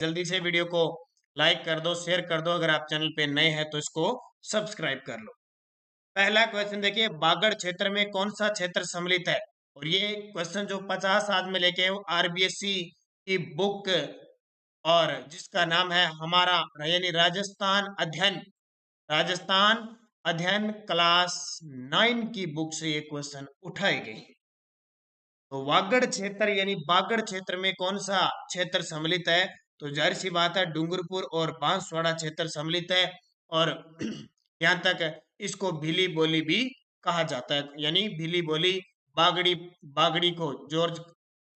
जल्दी से वीडियो को लाइक कर दो, शेयर कर दो। अगर आप चैनल पे नए हैं तो इसको सब्सक्राइब कर लो। पहला क्वेश्चन देखिए, बागड़ क्षेत्र में कौन सा क्षेत्र सम्मिलित है? और ये क्वेश्चन जो 50 आज में लेके आरबीएससी की बुक और जिसका नाम है हमारा यानी राजस्थान अध्ययन क्लास 9 की बुक से ये क्वेश्चन उठाए गए हैं। तो वागड़ क्षेत्र यानी बागड़ क्षेत्र में कौन सा क्षेत्र सम्मिलित है? तो जाहिर सी बात है डूंगरपुर और बांसवाड़ा क्षेत्र सम्मिलित है। और यहाँ तक इसको भीली बोली भी कहा जाता है, यानी भीली बोली बागड़ी बागड़ी को जॉर्ज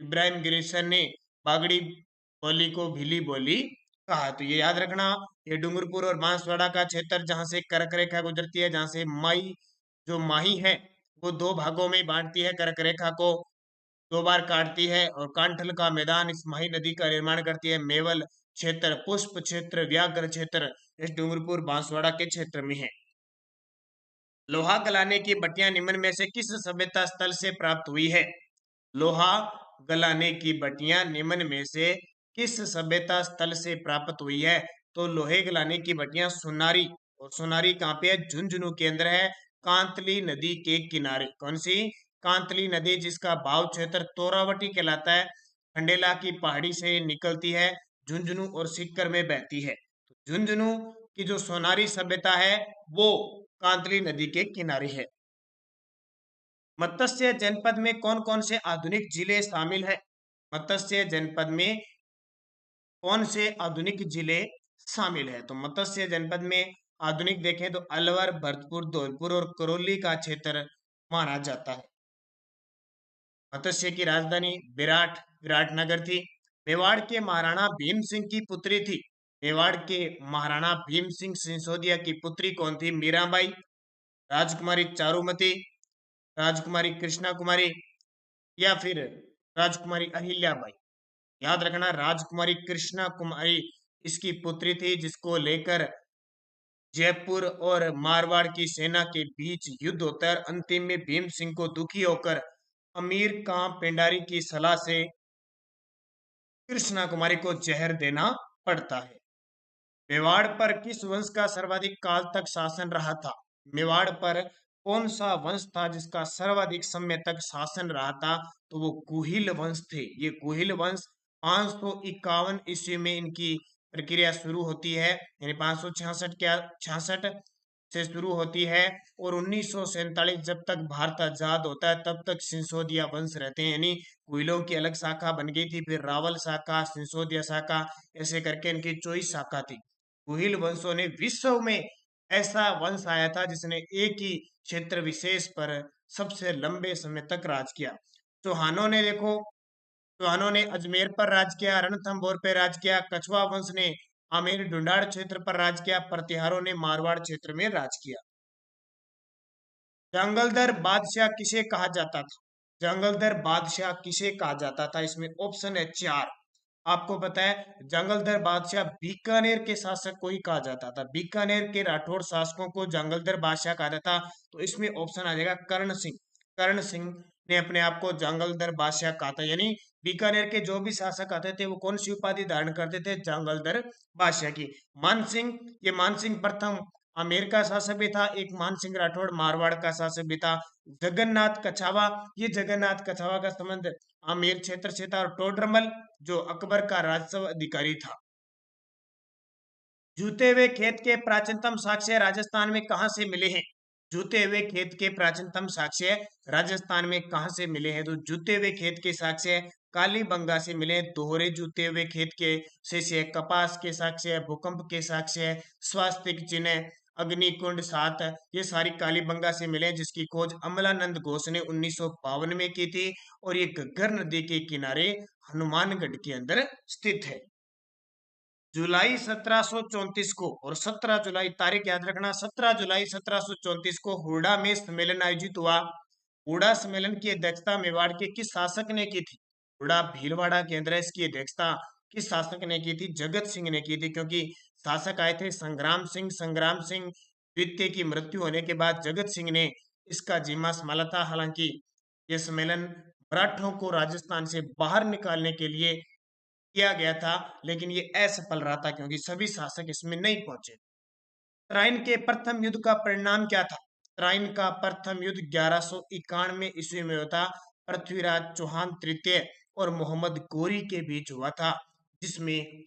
इब्राहिम ग्रेसन ने बागड़ी बोली को भीली बोली कहा। तो ये याद रखना, ये डूंगरपुर और बांसवाड़ा का क्षेत्र जहां से कर्क रेखा गुजरती है, जहां से माही है वो दो भागों में बांटती है, कर्क रेखा को दो बार काटती है और कांठल का मैदान इस माही नदी का निर्माण करती है। मेवल क्षेत्र, पुष्प क्षेत्र, व्याघ्र क्षेत्र इस डूंगरपुर बांसवाड़ा के क्षेत्र में है। लोहा गलाने की भट्टियां निम्न में से किस सभ्यता स्थल से प्राप्त हुई है? लोहा गलाने की भट्टियां निम्न में से किस सभ्यता स्थल से प्राप्त हुई है? तो लोहे गलाने की भट्टियां सोनारी, और सोनारी कहाँ पे है? झुंझुनू के अंदर है, कांतली नदी के किनारे। कौन सी? कांतली नदी, जिसका भाव क्षेत्र तोरावटी कहलाता है, खंडेला की पहाड़ी से निकलती है, झुंझुनू और सीकर में बहती है। झुंझुनू की जो सोनारी सभ्यता है वो कांतली नदी के किनारे है। मत्स्य जनपद में कौन कौन से आधुनिक जिले शामिल है? मत्स्य जनपद में कौन से आधुनिक जिले शामिल है? तो मत्स्य जनपद में आधुनिक देखें तो अलवर, भरतपुर, धौलपुर और करौली का क्षेत्र माना जाता है। मत्स्य की राजधानी विराटनगर थी। मेवाड़ के महाराणा भीम सिंह की पुत्री थी। मेवाड़ के महाराणा भीम सिंह सिसोदिया की पुत्री कौन थी? मीराबाई, राजकुमारी चारुमती, राजकुमारी कृष्णा कुमारी या फिर राजकुमारी अहिल्याबाई। याद रखना, राजकुमारी कृष्णा कुमारी इसकी पुत्री थी, जिसको लेकर जयपुर और मारवाड़ की सेना के बीच युद्ध होता है। अंतिम में भीम सिंह को दुखी होकर अमीर खां पेंडारी की सलाह से कृष्णा कुमारी को जहर देना पड़ता है। मेवाड़ पर किस वंश का सर्वाधिक काल तक शासन रहा था? मेवाड़ पर कौन सा वंश था जिसका सर्वाधिक समय तक शासन रहा था? तो वो कुहिल वंश थे। ये कुहिल वंश 551 ईस्वी में इनकी प्रक्रिया शुरू होती है, यानी 566 से शुरू होती है और 1947 जब तक भारत आजाद होता है तब तक सिसोदिया वंश रहते हैं, यानी कुइलों की अलग शाखा बन गई थी, फिर रावल शाखा, सिसोदिया शाखा, ऐसे करके इनकी 24 शाखा थी। कुहिल वंशों ने विश्व में ऐसा वंश आया था जिसने एक ही क्षेत्र विशेष पर सबसे लंबे समय तक राज किया। चौहानों ने देखो, चौहानों ने अजमेर पर राज किया, रणथंभौर पर राज किया, कछवा वंश ने आमेर ढूंढाड़ क्षेत्र पर राज किया, प्रतिहारों ने मारवाड़ क्षेत्र में राज किया। जंगलधर बादशाह किसे कहा जाता था? जंगलधर बादशाह किसे कहा जाता था? इसमें ऑप्शन है 4। आपको पता है जंगलधर बादशाह बीकानेर के शासक को ही कहा जाता था। बीकानेर के राठौड़ शासकों को जंगलधर बादशाह कहा जाता। तो इसमें ऑप्शन आ जाएगा कर्ण सिंह। कर्ण सिंह ने अपने आप को जंगलधर बादशाह कहा था, यानी बीकानेर के जो भी शासक आते थे वो कौन सी उपाधि धारण करते थे? जंगलधर बादशाह की। मानसिंह, ये मानसिंह प्रथम आमेर का शासक भी था। एक मानसिंह राठौड़ मारवाड़ का शासक भी था। जगन्नाथ कछावा, ये जगन्नाथ कछावा का संबंध आमेर क्षेत्र से था। और टोडरमल जो अकबर का राजस्व अधिकारी था। जूते हुए खेत के प्राचीनतम साक्ष्य राजस्थान में कहां से मिले हैं? जूते हुए खेत के प्राचीनतम साक्ष्य राजस्थान में कहां से मिले हैं? तो जूते हुए खेत के साक्ष्य कालीबंगा से मिले। दोहरे जूते हुए खेत के शेष कपास के साक्ष्य, भूकंप के साक्ष्य, स्वास्तिक चिन्ह, अग्निकुंड 7, ये सारी कालीबंगा से मिले, जिसकी खोज अमलानंद घोष ने 1952 में की थी। और ये घग्गर नदी के किनारे हनुमानगढ़ के अंदर स्थित है। जुलाई 1734 को, और 17 जुलाई तारीख याद रखना, 17 जुलाई 1734 को हुडा में सम्मेलन आयोजित हुआ। हुडा सम्मेलन की अध्यक्षता मेवाड़ के किस शासक ने की थी? हुडा भीलवाड़ा के अंदर इसकी अध्यक्षता किस शासक ने की थी? जगत सिंह ने की थी, क्योंकि शासक आए थे संग्राम सिंह। संग्राम सिंह द्वितीय की मृत्यु होने के बाद जगत सिंह ने इसका जिम्मा संभाला था। हालांकि यह सम्मेलन मराठों को राजस्थान से बाहर निकालने के लिए किया गया था, लेकिन ये असफल रहा था क्योंकि सभी शासक इसमें नहीं पहुंचे। तराइन के प्रथम युद्ध का परिणाम क्या था? तराइन का प्रथम युद्ध 1191 ईस्वी में हुआ था। पृथ्वीराज चौहान तृतीय और मोहम्मद गोरी के बीच हुआ था, जिसमें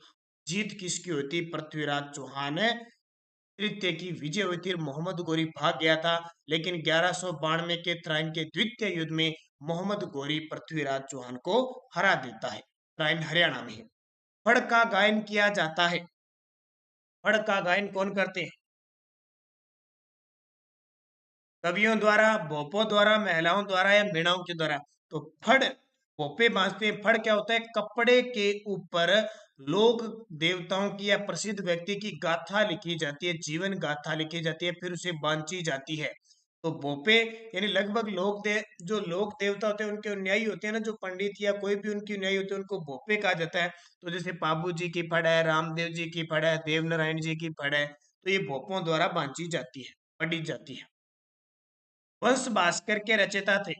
जीत किसकी हुई थी? पृथ्वीराज चौहान तृतीय की विजय हुई थी। मोहम्मद गोरी भाग गया था, लेकिन 1192 के तराइन के द्वितीय युद्ध में मोहम्मद गोरी पृथ्वीराज चौहान को हरा देता है। तराइन हरियाणा में है। फड़ का गायन किया जाता है। फड़ का गायन कौन करते हैं? कवियों द्वारा, भोपों द्वारा, महिलाओं द्वारा या मीणाओं के द्वारा? तो फड़ भोपे बांधते हैं। फड़ क्या होता है? कपड़े के ऊपर लोक देवताओं की या प्रसिद्ध व्यक्ति की गाथा लिखी जाती है, जीवन गाथा लिखी जाती है, फिर उसे बांधी जाती है। तो भोपे यानी लगभग जो लोक देवता होते हैं उनके न्यायी होते हैं ना, जो पंडित या कोई भी उनकी न्यायी होते हैं, उनको भोपे कहा जाता है। तो जैसे बाबू जी की फड़ है, रामदेव जी की फड़ है, देवनारायण जी की फड़ है, तो ये भोपों द्वारा बांधी जाती है, पढ़ी जाती है। वंश भास्कर के रचयिता थे।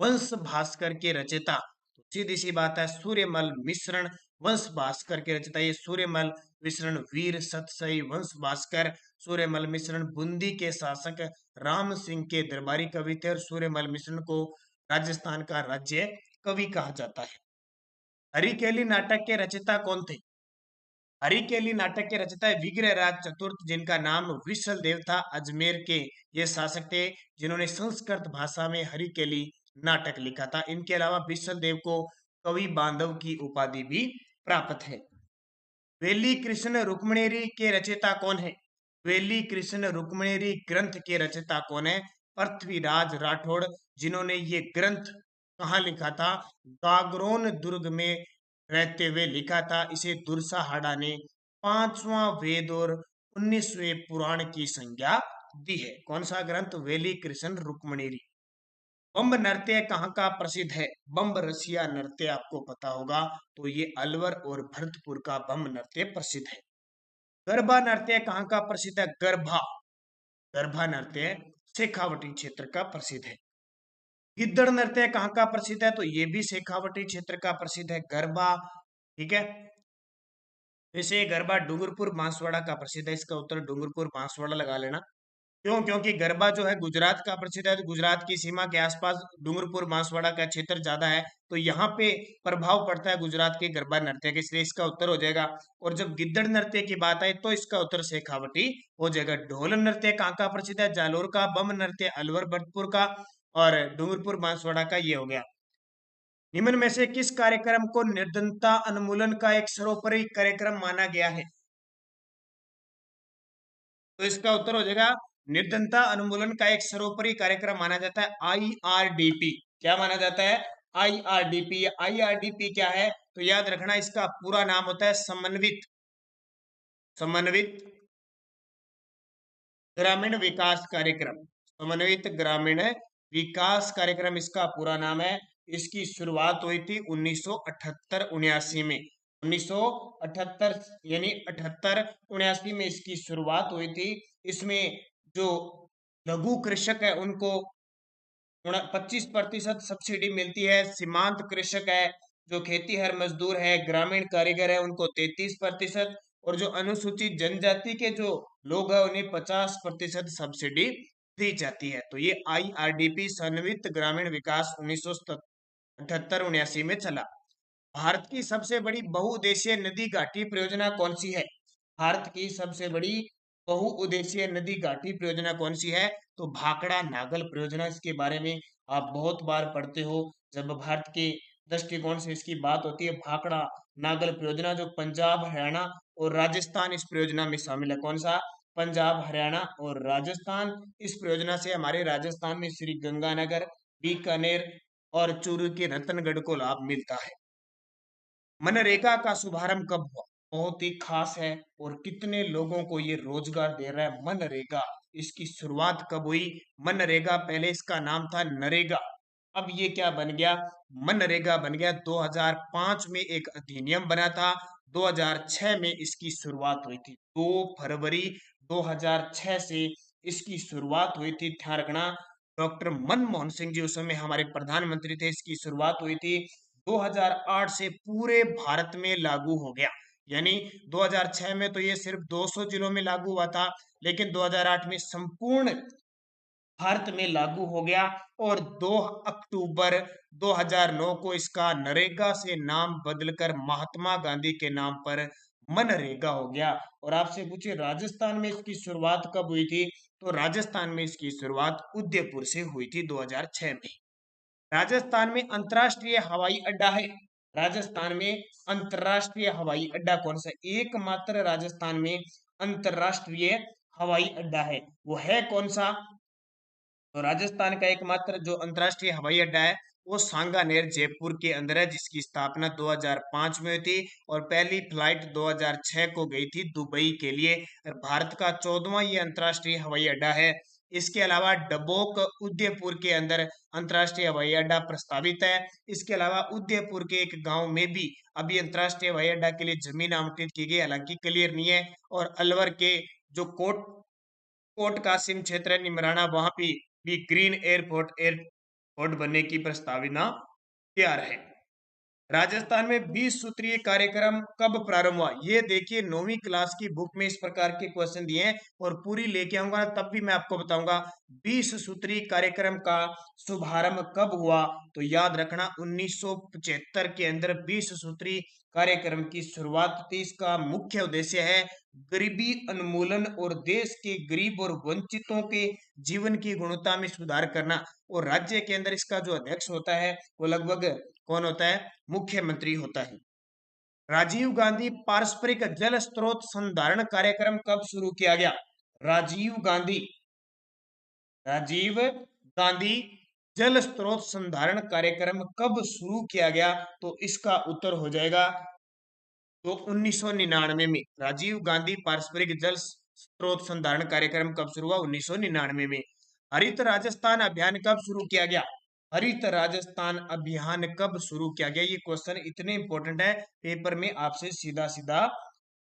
वंश भास्कर के रचयिता, तो सीधी सी बात है सूर्यमल मिश्रण वंश भास्कर के रचयिता। ये सूर्यमल मिश्रण वीर सतसई वंश भास्कर। सूर्यमल मिश्रण बूंदी के शासक राम सिंह के दरबारी कवि थे और सूर्यमल मिश्रण को राजस्थान का राज्य कवि कहा जाता है। हरिकेली नाटक के रचयिता कौन थे? हरिकेली नाटक के रचयिता है विग्रहराज चतुर्थ, जिनका नाम विशल देव था। अजमेर के ये शासक थे जिन्होंने संस्कृत भाषा में हरिकेली नाटक लिखा था। इनके अलावा विशल देव को कवि बांधव की उपाधि भी प्राप्त है। वेली कृष्ण रुक्मणेरी के रचयिता कौन है? वेली कृष्ण रुक्मणेरी ग्रंथ के रचयिता कौन है? पृथ्वीराज राठौड़, जिन्होंने ये ग्रंथ कहाँ लिखा था? गागरोन दुर्ग में रहते हुए लिखा था। इसे दुर्साहाड़ा ने पांचवा वेद और 19वें पुराण की संज्ञा दी है। कौन सा ग्रंथ? वेली कृष्ण रुक्मणेरी। बम्ब नृत्य कहाँ का प्रसिद्ध है? बम्ब रसिया नृत्य आपको पता होगा, तो ये अलवर और भरतपुर का बम्ब नृत्य प्रसिद्ध है। गरबा नृत्य कहाँ का प्रसिद्ध है? गरबा गरबा नृत्य शेखावटी क्षेत्र का प्रसिद्ध है। गिद्दड़ नृत्य कहाँ का प्रसिद्ध है? तो ये भी शेखावटी क्षेत्र का प्रसिद्ध है गरबा। ठीक है, वैसे गरबा डूंगरपुर बांसवाड़ा का प्रसिद्ध है। इसका उत्तर डूंगरपुर बांसवाड़ा लगा लेना। क्यों? क्योंकि गरबा जो है गुजरात का प्रसिद्ध है, तो गुजरात की सीमा के आसपास डूंगरपुर बांसवाड़ा का क्षेत्र ज्यादा है, तो यहाँ पे प्रभाव पड़ता है गुजरात के गरबा नृत्य के, इसलिए इसका उत्तर हो जाएगा। और जब गिद्दड़ नृत्य की बात आई तो इसका उत्तर शेखावटी हो जाएगा। ढोल नृत्य कहाँ का प्रसिद्ध है? जालोर का। बम नृत्य अलवर भरतपुर का। और डूंगरपुर बांसवाड़ा का ये हो गया। निम्न में से किस कार्यक्रम को निर्धनता उन्मूलन का एक सर्वोपरि कार्यक्रम माना गया है? तो इसका उत्तर हो जाएगा निर्धनता उन्मूलन का एक सर्वोपरि कार्यक्रम माना जाता है आईआरडीपी। क्या माना जाता है? आईआरडीपी। आईआरडीपी क्या है? तो याद रखना, इसका पूरा नाम होता है समन्वित समन्वित ग्रामीण विकास कार्यक्रम। समन्वित ग्रामीण विकास कार्यक्रम इसका पूरा नाम है। इसकी शुरुआत हुई थी 1978-79 में। 1978 यानी 78-79 में इसकी शुरुआत हुई थी। इसमें जो लघु कृषक है उनको 25% सब्सिडी मिलती है। सीमांत कृषक है, जो खेतीहर मजदूर है, ग्रामीण कारीगर है, उनको 33%, और जो अनुसूचित जनजाति के जो लोग हैं उन्हें 50% सब्सिडी दी जाती है। तो ये आईआरडीपी समन्वित ग्रामीण विकास 1978-79 में चला। भारत की सबसे बड़ी बहुउद्देशीय नदी घाटी परियोजना कौन सी है? भारत की सबसे बड़ी बहुउद्देशीय नदी घाटी परियोजना कौन सी है? तो भाखड़ा नागल परियोजना। इसके बारे में आप बहुत बार पढ़ते हो जब भारत के दृष्टिकोण से इसकी बात होती है। भाखड़ा नागल परियोजना जो पंजाब, हरियाणा और राजस्थान इस परियोजना में शामिल है। कौन सा? पंजाब, हरियाणा और राजस्थान। इस परियोजना से हमारे राजस्थान में श्री गंगानगर, बीकानेर और चूरू के रतनगढ़ को लाभ मिलता है। मनरेगा का शुभारंभ कब हुआ? बहुत ही खास है और कितने लोगों को ये रोजगार दे रहा है मनरेगा। इसकी शुरुआत कब हुई? मनरेगा, पहले इसका नाम था नरेगा, अब ये क्या बन गया? मनरेगा बन गया। 2005 में एक अधिनियम बना था। 2006 में इसकी शुरुआत हुई थी। 2 फरवरी 2006 से इसकी शुरुआत हुई थी। ध्यान रखना, डॉक्टर मनमोहन सिंह जी उस समय हमारे प्रधानमंत्री थे। इसकी शुरुआत हुई थी 2008 से पूरे भारत में लागू हो गया। यानी 2006 में तो ये सिर्फ 200 जिलों में लागू हुआ था, लेकिन 2008 में संपूर्ण भारत में लागू हो गया। और 2 अक्टूबर 2009 को इसका नरेगा से नाम बदलकर महात्मा गांधी के नाम पर मनरेगा हो गया। और आपसे पूछे राजस्थान में इसकी शुरुआत कब हुई थी, तो राजस्थान में इसकी शुरुआत उदयपुर से हुई थी 2006 में। राजस्थान में अंतर्राष्ट्रीय हवाई अड्डा है। राजस्थान में अंतर्राष्ट्रीय हवाई अड्डा कौन सा, एकमात्र राजस्थान में अंतर्राष्ट्रीय हवाई अड्डा है, वो है कौन सा? तो राजस्थान का एकमात्र जो अंतर्राष्ट्रीय हवाई अड्डा है वो सांगानेर जयपुर के अंदर है, जिसकी स्थापना 2005 में हुई थी और पहली फ्लाइट 2006 को गई थी दुबई के लिए। और भारत का 14वां ये अंतर्राष्ट्रीय हवाई अड्डा है। इसके अलावा डबोक उदयपुर के अंदर अंतर्राष्ट्रीय हवाई अड्डा प्रस्तावित है। इसके अलावा उदयपुर के एक गांव में भी अभी अंतर्राष्ट्रीय हवाई अड्डा के लिए जमीन आवंटित की गई, हालांकि क्लियर नहीं है। और अलवर के जो कोट कासिम क्षेत्र है निमराना, वहां भी ग्रीन एयरपोर्ट बनने की प्रस्तावना तैयार है। राजस्थान में 20 सूत्रीय कार्यक्रम कब प्रारंभ हुआ, ये देखिए 9वीं क्लास की बुक में इस प्रकार के क्वेश्चन दिए हैं और पूरी लेके आऊंगा तब भी मैं आपको बताऊंगा 20 सूत्रीय कार्यक्रम का शुभारंभ कब हुआ। तो याद रखना 1975 के अंदर 20 सूत्रीय कार्यक्रम की शुरुआत थी। इसका मुख्य उद्देश्य है गरीबी उन्मूलन और देश के गरीब और वंचितों के जीवन की गुणवत्ता में सुधार करना। और राज्य के अंदर इसका जो अध्यक्ष होता है वो लगभग कौन होता है, मुख्यमंत्री होता है। राजीव गांधी पारस्परिक जल स्रोत संधारण कार्यक्रम कब शुरू किया गया? राजीव गांधी जल स्रोत संधारण कार्यक्रम कब शुरू किया गया? तो इसका उत्तर हो जाएगा तो 1999 में। राजीव गांधी पारस्परिक जल स्रोत संधारण कार्यक्रम कब शुरू हुआ? 1999 में। हरित राजस्थान अभियान कब शुरू किया गया? हरित राजस्थान अभियान कब शुरू किया गया? ये क्वेश्चन इतने इंपॉर्टेंट है, पेपर में आपसे सीधा सीधा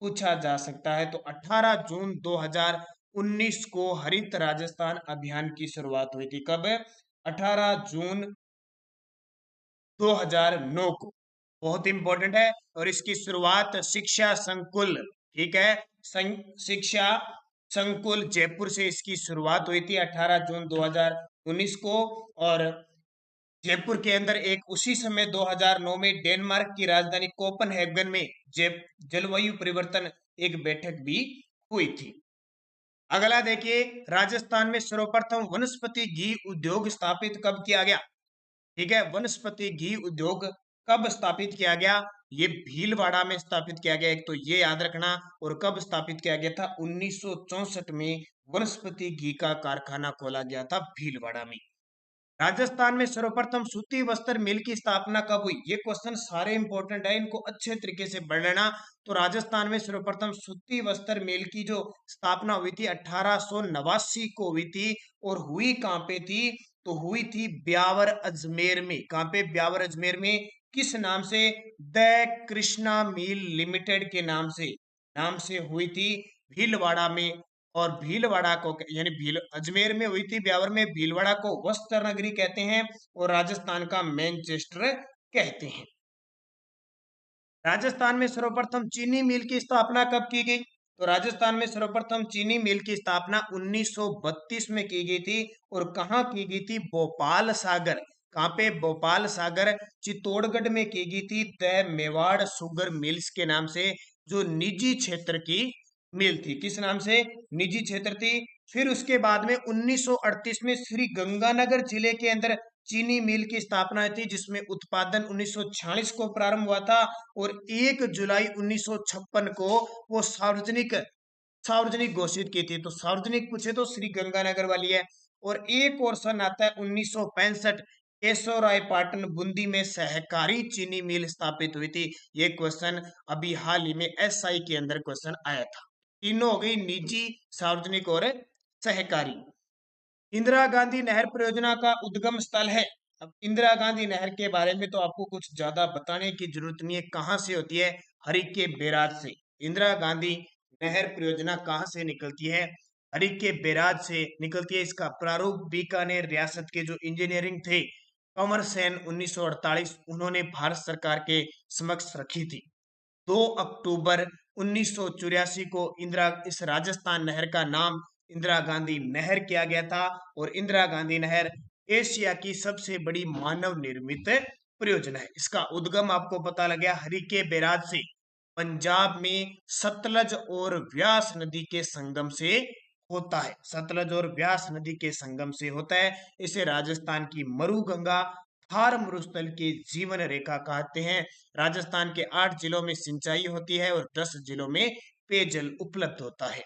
पूछा जा सकता है। तो 18 जून 2019 को हरित राजस्थान अभियान की शुरुआत हुई थी। कब? 18 जून 2009 को। बहुत इंपॉर्टेंट है। और इसकी शुरुआत शिक्षा संकुल, ठीक है, शिक्षा संकुल जयपुर से इसकी शुरुआत हुई थी 18 जून 2019 को। और जयपुर के अंदर एक उसी समय 2009 में डेनमार्क की राजधानी कोपनहेगन में जलवायु परिवर्तन एक बैठक भी हुई थी। अगला देखिए, राजस्थान में सर्वप्रथम वनस्पति घी उद्योग स्थापित कब किया गया? ठीक है, वनस्पति घी उद्योग कब स्थापित किया गया? ये भीलवाड़ा में स्थापित किया गया, एक तो ये याद रखना। और कब स्थापित किया गया था? 1964 में वनस्पति घी का कारखाना खोला गया था भीलवाड़ा में। राजस्थान में सर्वप्रथम सूती वस्त्र मिल की स्थापना कब हुई? ये क्वेश्चन सारे इंपॉर्टेंट है, इनको अच्छे तरीके से पढ़ लेना। तो राजस्थान में सर्वप्रथम सूती वस्त्र मिल की जो स्थापना हुई थी 1889 को हुई थी। और हुई कहां पे थी? तो हुई थी ब्यावर अजमेर में। कहां पे? ब्यावर अजमेर में। किस नाम से? द कृष्णा मिल लिमिटेड के नाम से हुई थी भीलवाड़ा में। और भीलवाड़ा को यानी अजमेर में हुई थी, ब्यावर में। भीलवाड़ा को वस्त्र नगरी कहते हैं और राजस्थान का मैनचेस्टर कहते हैं। राजस्थान में सर्वप्रथम चीनी मिल की स्थापना कब की गई? तो राजस्थान में सर्वप्रथम चीनी मिल की स्थापना 1932 में की गई थी। और कहाँ की गई थी? भोपाल सागर। कहाँ पे? भोपाल सागर चित्तौड़गढ़ में की गई थी द मेवाड़ शुगर मिल्स के नाम से, जो निजी क्षेत्र की मिल थी। किस नाम से? निजी क्षेत्र थी। फिर उसके बाद में 1938 में श्री गंगानगर जिले के अंदर चीनी मिल की स्थापना हुई थी, जिसमें उत्पादन 1946 को प्रारंभ हुआ था। और 1 जुलाई 1956 को वो सार्वजनिक घोषित की थी। तो सार्वजनिक पूछे तो श्री गंगानगर वाली है। और एक और सन आता है 1965, केशवराय पाटन बूंदी में सहकारी चीनी मिल स्थापित हुई थी। ये क्वेश्चन अभी हाल ही में एसआई के अंदर क्वेश्चन आया था। तीनों हो गई, निजी, सार्वजनिक और सहकारी। इंदिरा गांधी नहर परियोजना का उद्गम स्थल है। अब इंदिरा गांधी नहर के बारे में तो आपको कुछ ज्यादा बताने की जरूरत नहीं है। कहां से होती है? हरिके बैराज से। इंदिरा गांधी नहर परियोजना कहां से निकलती है? हरिके बैराज से निकलती है। इसका प्रारूप बीकानेर रियासत के जो इंजीनियरिंग थे कंवर सेन 1948 उन्होंने भारत सरकार के समक्ष रखी थी। 2 अक्टूबर 1984 को इस राजस्थान नहर का नाम इंदिरा गांधी नहर किया गया था और इंदिरा गांधी नहर एशिया की सबसे बड़ी मानव निर्मित परियोजना है। इसका उद्गम आपको पता लग गया हरिके बैराज से, पंजाब में सतलज और व्यास नदी के संगम से होता है। सतलज और व्यास नदी के संगम से होता है। इसे राजस्थान की मरुगंगा थार मरुस्थल की जीवन रेखा कहते हैं। राजस्थान के 8 जिलों में सिंचाई होती है और 10 जिलों में पेयजल उपलब्ध होता है।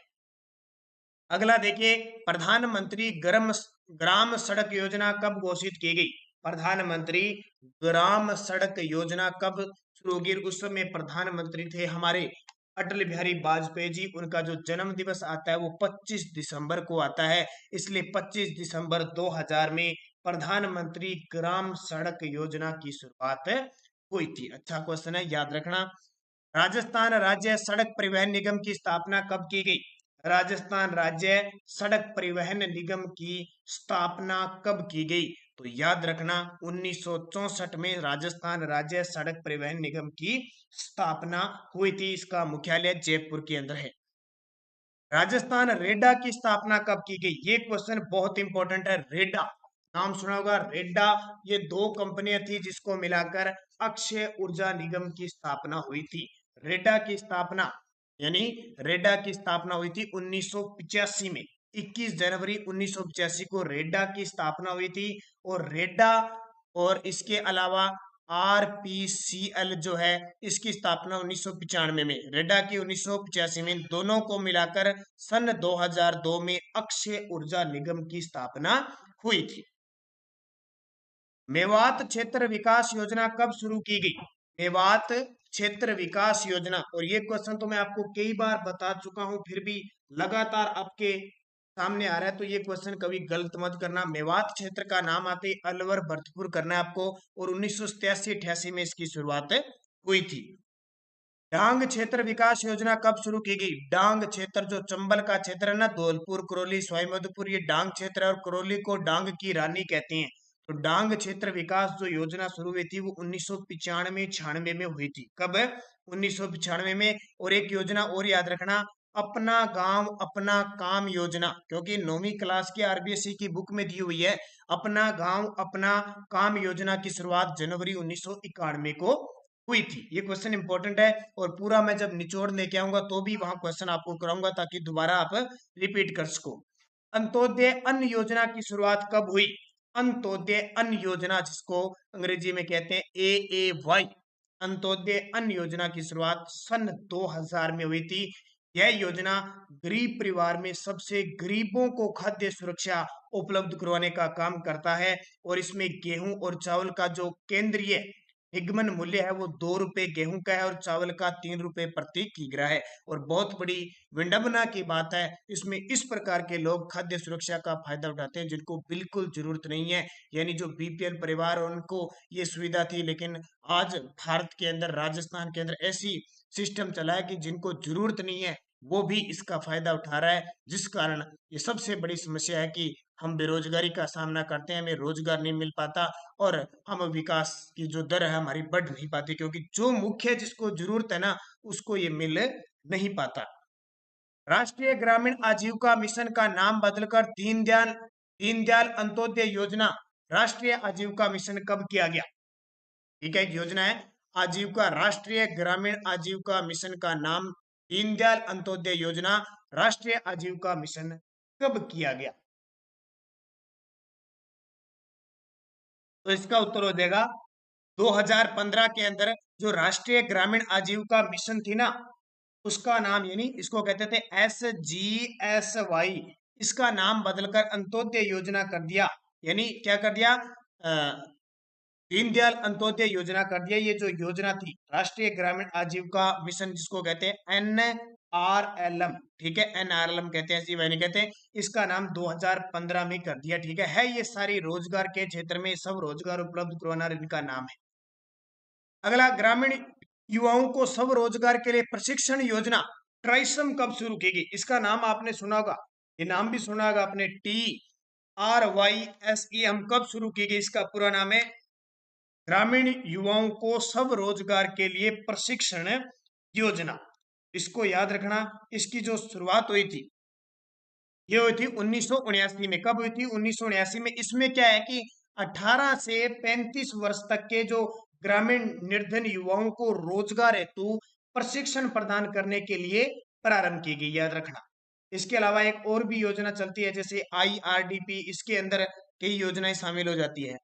अगला देखिए, प्रधानमंत्री ग्राम सड़क योजना कब घोषित की गई? प्रधानमंत्री ग्राम सड़क योजना कब शुरू हुई? उस समय प्रधानमंत्री थे हमारे अटल बिहारी वाजपेयी जी। उनका जो जन्म दिवस आता है वो 25 दिसंबर को आता है, इसलिए 25 दिसंबर 2000 में प्रधानमंत्री ग्राम सड़क योजना की शुरुआत हुई थी। अच्छा क्वेश्चन है, याद रखना। राजस्थान राज्य सड़क परिवहन निगम की स्थापना कब की गई? राजस्थान राज्य सड़क परिवहन निगम की स्थापना कब की गई? तो याद रखना 1964 में राजस्थान राज्य सड़क परिवहन निगम की स्थापना हुई थी। इसका मुख्यालय जयपुर के अंदर है। राजस्थान रेडा की स्थापना कब की गई? ये क्वेश्चन बहुत इंपॉर्टेंट है। रेडा नाम सुना होगा। रेडा ये 2 कंपनियां थी जिसको मिलाकर अक्षय ऊर्जा निगम की स्थापना हुई थी। रेडा की स्थापना यानी रेडा की स्थापना हुई थी 1985 में। 21 जनवरी 1985 को रेडा की स्थापना हुई थी। और रेडा और इसके अलावा आरपीसीएल जो है इसकी स्थापना 1995 में, रेडा की 1985 में, दोनों को मिलाकर सन 2002 में अक्षय ऊर्जा निगम की स्थापना हुई थी। मेवात क्षेत्र विकास योजना कब शुरू की गई? मेवात क्षेत्र विकास योजना, और ये क्वेश्चन तो मैं आपको कई बार बता चुका हूं फिर भी लगातार आपके सामने आ रहा है, तो ये क्वेश्चन कभी गलत मत करना। मेवात क्षेत्र का नाम आते ही अलवर भरतपुर करना है आपको, और 1987-88 में इसकी शुरुआत हुई थी। डांग क्षेत्र विकास योजना कब शुरू की गई? डांग क्षेत्र जो चंबल का क्षेत्र है ना, धौलपुर करौली सवाईमाधोपुर, ये डांग क्षेत्र है और करौली को डांग की रानी कहते हैं। तो डांग क्षेत्र विकास जो योजना शुरू हुई थी वो 1995-96 में हुई थी। कब? 1995 में। और एक योजना और याद रखना, अपना गांव अपना काम योजना, क्योंकि 9वीं क्लास की आरबीएसई की बुक में दी हुई है। अपना गांव अपना काम योजना की शुरुआत जनवरी 1991 को हुई थी। ये क्वेश्चन इंपॉर्टेंट है, और पूरा मैं जब निचोड़ लेके आऊंगा तो भी वहां क्वेश्चन आपको कराऊंगा ताकि दोबारा आप रिपीट कर सको। अंत्योदय अन्न योजना की शुरुआत कब हुई? अंत्योदय अन्न योजना, जिसको अंग्रेजी में कहते हैं AAY, अंत्योदय अन्न योजना की शुरुआत सन 2000 में हुई थी। यह योजना गरीब परिवार में सबसे गरीबों को खाद्य सुरक्षा उपलब्ध करवाने का काम करता है। और इसमें गेहूं और चावल का जो केंद्रीय निगमन मूल्य है वो 2 रुपए गेहूं का है और चावल का 3 रुपए प्रति किग्रा है। और बहुत बड़ी विडंबना की बात है, इसमें इस प्रकार के लोग खाद्य सुरक्षा का फायदा उठाते हैं जिनको बिल्कुल जरूरत नहीं है, यानी जो बीपीएल परिवार और उनको ये सुविधा थी। लेकिन आज भारत के अंदर, राजस्थान के अंदर ऐसी सिस्टम चला है कि जिनको जरूरत नहीं है वो भी इसका फायदा उठा रहा है, जिस कारण ये सबसे बड़ी समस्या है कि हम बेरोजगारी का सामना करते हैं, हमें रोजगार नहीं मिल पाता और हम विकास की जो दर है हमारी बढ़ नहीं पाती, क्योंकि जो मुख्य जिसको जरूरत है ना उसको ये मिल नहीं पाता। राष्ट्रीय ग्रामीण आजीविका मिशन का नाम बदलकर दीनदयाल अंत्योदय योजना, राष्ट्रीय आजीविका मिशन कब किया गया? ठीक है, एक योजना है आजीविका, राष्ट्रीय ग्रामीण आजीविका मिशन का नाम दीनदयाल अंत्योदय योजना, राष्ट्रीय आजीविका मिशन कब किया गया? तो इसका उत्तर हो जाएगा 2015 के अंदर। जो राष्ट्रीय ग्रामीण आजीविका मिशन थी ना, उसका नाम, यानी इसको कहते थे SGSY, इसका नाम बदलकर अंत्योदय योजना कर दिया। यानी क्या कर दिया? दीनदयाल अंत्योदय योजना कर दिया। ये जो योजना थी राष्ट्रीय ग्रामीण आजीविका मिशन, जिसको कहते हैं NRLM, ठीक है, NRLM कहते हैं, ऐसी नहीं कहते। इसका नाम 2015 में कर दिया। ठीक है, ये सारी रोजगार के क्षेत्र में सब रोजगार उपलब्ध करवाना इनका नाम है। अगला, ग्रामीण युवाओं को सब रोजगार के लिए प्रशिक्षण योजना ट्राइसम कब शुरू की गई? इसका नाम आपने सुना होगा, ये नाम भी सुना होगा आपने, TRYSE, हम कब शुरू की गई? इसका पूरा नाम है ग्रामीण युवाओं को सब रोजगार के लिए प्रशिक्षण योजना, इसको याद रखना। इसकी जो शुरुआत हुई थी ये हुई थी 1979 में। कब हुई थी? 1979 में। इसमें क्या है कि 18 से 35 वर्ष तक के जो ग्रामीण निर्धन युवाओं को रोजगार हेतु प्रशिक्षण प्रदान करने के लिए प्रारंभ की गई, याद रखना। इसके अलावा एक और भी योजना चलती है जैसे IRDP, इसके अंदर कई योजनाएं शामिल हो जाती है।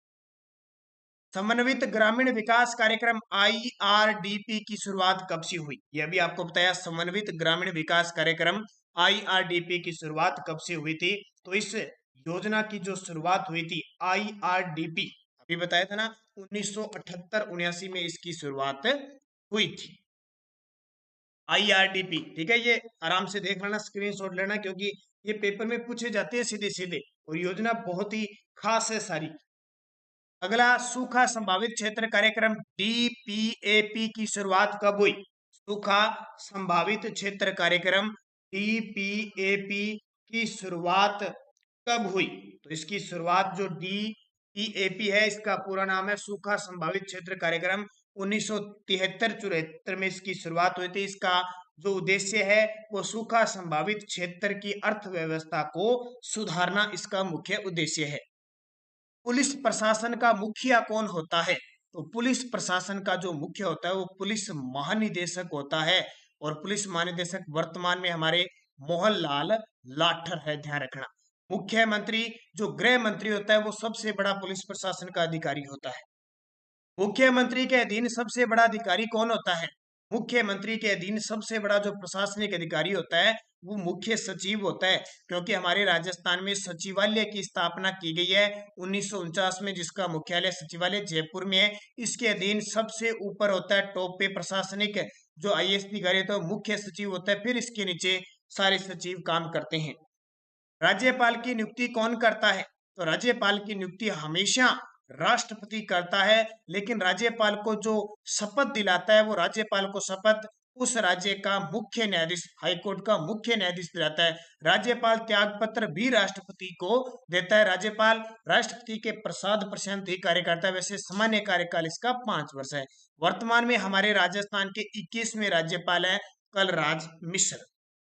समन्वित ग्रामीण विकास कार्यक्रम IRDP की शुरुआत कब से हुई? यह भी आपको बताया। समन्वित ग्रामीण विकास कार्यक्रम IRDP की शुरुआत कब से हुई थी? तो इस योजना की जो शुरुआत हुई थी IRDP, अभी बताया था ना, 1978-79 में इसकी शुरुआत हुई थी IRDP। ठीक है, ये आराम से देख लेना, स्क्रीनशॉट लेना, क्योंकि ये पेपर में पूछे जाते हैं सीधे सीधे, और योजना बहुत ही खास है सारी। अगला, सूखा संभावित क्षेत्र कार्यक्रम DPAP की शुरुआत कब हुई? सूखा संभावित क्षेत्र कार्यक्रम DPAP की शुरुआत कब हुई? तो इसकी शुरुआत जो DPAP है, इसका पूरा नाम है सूखा संभावित क्षेत्र कार्यक्रम, 1973-74 में इसकी शुरुआत हुई थी। इसका जो उद्देश्य है वो सूखा संभावित क्षेत्र की अर्थव्यवस्था को सुधारना इसका मुख्य उद्देश्य है। पुलिस प्रशासन का मुखिया कौन होता है? तो पुलिस प्रशासन का जो मुख्य होता है वो पुलिस महानिदेशक होता है, और पुलिस महानिदेशक वर्तमान में हमारे मोहनलाल लाठर है, ध्यान रखना। मुख्यमंत्री, जो गृह मंत्री होता है, वो सबसे बड़ा पुलिस प्रशासन का अधिकारी होता है। मुख्यमंत्री के अधीन सबसे बड़ा अधिकारी कौन होता है? मुख्यमंत्री के अधीन सबसे बड़ा जो प्रशासनिक अधिकारी होता है वो मुख्य सचिव होता है, क्योंकि हमारे राजस्थान में सचिवालय की स्थापना की गई है 1949 में, जिसका मुख्यालय सचिवालय जयपुर में है। इसके अधीन सबसे ऊपर होता है टॉप पे प्रशासनिक जो IAS अधिकारी होता है, मुख्य सचिव होता है, फिर इसके नीचे सारे सचिव काम करते हैं। राज्यपाल की नियुक्ति कौन करता है? तो राज्यपाल की नियुक्ति हमेशा राष्ट्रपति करता है, लेकिन राज्यपाल को जो शपथ दिलाता है वो राज्यपाल को शपथ उस राज्य का मुख्य न्यायाधीश, हाईकोर्ट का मुख्य न्यायाधीश दिलाता है। राज्यपाल त्याग पत्र भी राष्ट्रपति को देता है। राज्यपाल राष्ट्रपति के प्रसाद प्रशांत ही कार्य करता है। वैसे सामान्य कार्यकाल इसका 5 वर्ष है। वर्तमान में हमारे राजस्थान के 21वें राज्यपाल है कलराज मिश्र।